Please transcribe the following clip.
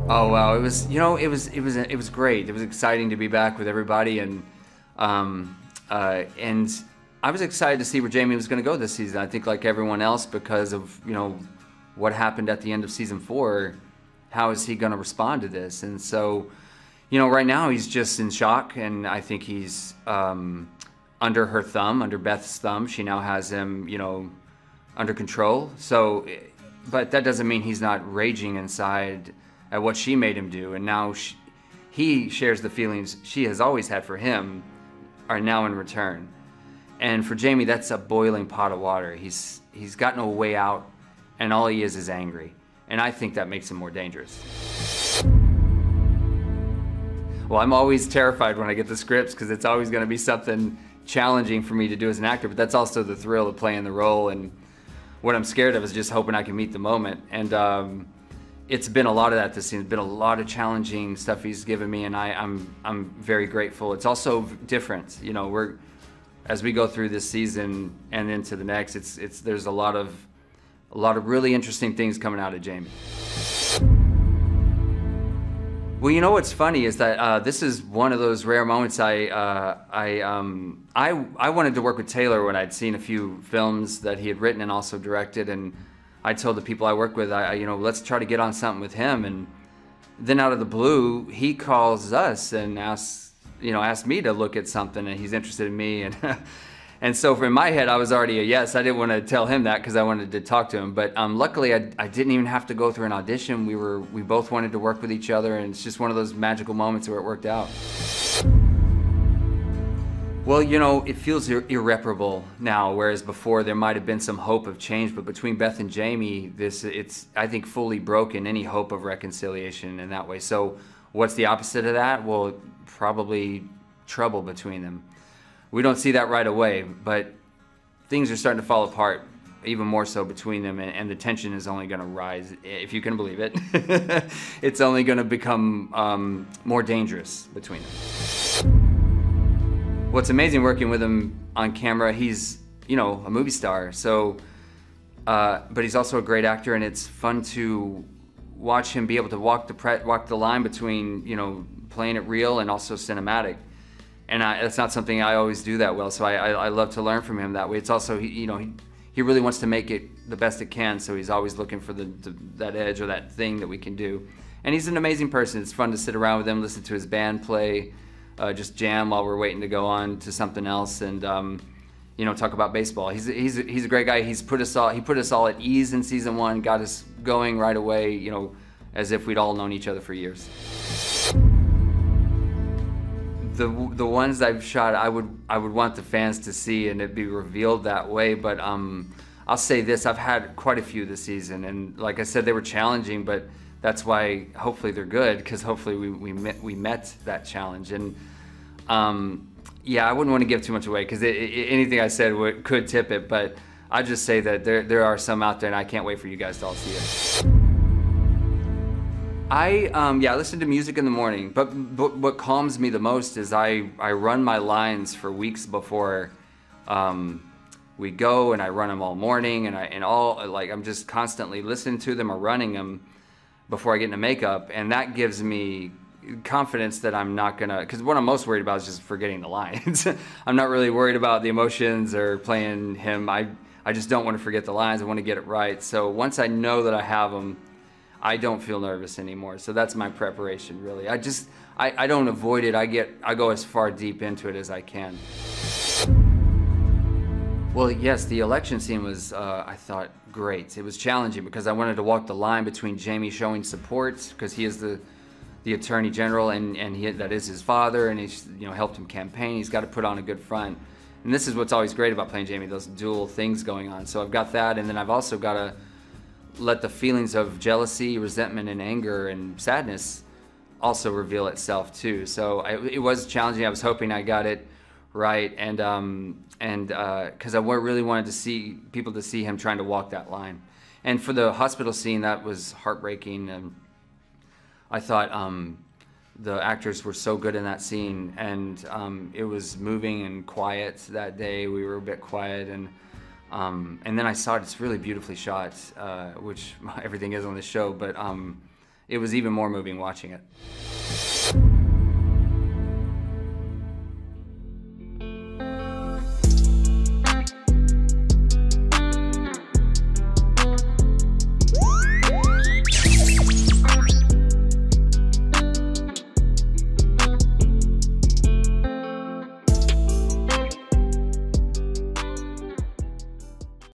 Oh wow, it was it was great. It was exciting to be back with everybody, and I was excited to see where Jamie was going to go this season. I think like everyone else, because of what happened at the end of season 4, how is he going to respond to this? And so, right now he's just in shock, and I think he's under her thumb, under Beth's thumb. She now has him, under control. So, but that doesn't mean he's not raging inside at what she made him do, and now he shares the feelings she has always had for him are now in return. And for Jamie, that's a boiling pot of water. He's got no way out, and all he is angry. And I think that makes him more dangerous. Well, I'm always terrified when I get the scripts because it's always going to be something challenging for me to do as an actor, but that's also the thrill of playing the role. And what I'm scared of is just hoping I can meet the moment. And it's been a lot of that this season. It's been a lot of challenging stuff he's given me, and I'm very grateful. It's also different, as we go through this season and into the next. There's a lot of really interesting things coming out of Jamie. Well, what's funny is that this is one of those rare moments. I wanted to work with Taylor when I'd seen a few films that he had written and also directed, and I told the people I work with, let's try to get on something with him. And then out of the blue, he calls us and asks me to look at something, and he's interested in me. And so in my head, I was already a yes. I didn't want to tell him that because I wanted to talk to him. But luckily, I didn't even have to go through an audition. We both wanted to work with each other, and it's just one of those magical moments where it worked out. Well, it feels irreparable now, whereas before there might have been some hope of change. But between Beth and Jamie, it's I think fully broken any hope of reconciliation in that way. So what's the opposite of that? Well, probably trouble between them. We don't see that right away, but things are starting to fall apart, even more so between them, and the tension is only going to rise, if you can believe it. It's only going to become more dangerous between them. What's amazing working with him on camera, he's, a movie star, so, but he's also a great actor, and it's fun to watch him be able to walk the line between, playing it real and also cinematic. And that's not something I always do that well, so I love to learn from him that way. It's also, he really wants to make it the best it can, so he's always looking for that edge or that thing that we can do. And he's an amazing person. It's fun to sit around with him, listen to his band play, just jam while we're waiting to go on to something else, and talk about baseball. He's a great guy. He put us all at ease in season 1, got us going right away, as if we'd all known each other for years. The ones I've shot, I would want the fans to see and it be revealed that way. But I'll say this: I've had quite a few this season, and like I said, they were challenging. But that's why hopefully they're good, because hopefully we met that challenge. And yeah, I wouldn't want to give too much away because anything I said could tip it. But I just say that there are some out there, and I can't wait for you guys to all see it. I listen to music in the morning, but what calms me the most is I run my lines for weeks before we go, and I run them all morning, and I'm just constantly listening to them or running them before I get into makeup, and that gives me confidence that I'm not gonna, because what I'm most worried about is just forgetting the lines. I'm not really worried about the emotions or playing him. I just don't want to forget the lines. I want to get it right. So once I know that I have them, I don't feel nervous anymore. So that's my preparation, really. I don't avoid it. I go as far deep into it as I can. Well, yes, the election scene was, I thought, great. It was challenging because I wanted to walk the line between Jamie showing support, because he is the Attorney General, and that is his father, and he's helped him campaign. He's got to put on a good front. And this is what's always great about playing Jamie, those dual things going on. So I've got that, and then I've also got to let the feelings of jealousy, resentment, and anger and sadness also reveal itself too. So it was challenging. I was hoping I got it right, and because I really wanted to see people to see him trying to walk that line. And for the hospital scene, that was heartbreaking. And I thought the actors were so good in that scene, and it was moving and quiet that day. We were a bit quiet, and then I saw it. It's really beautifully shot, which everything is on the show, but it was even more moving watching it.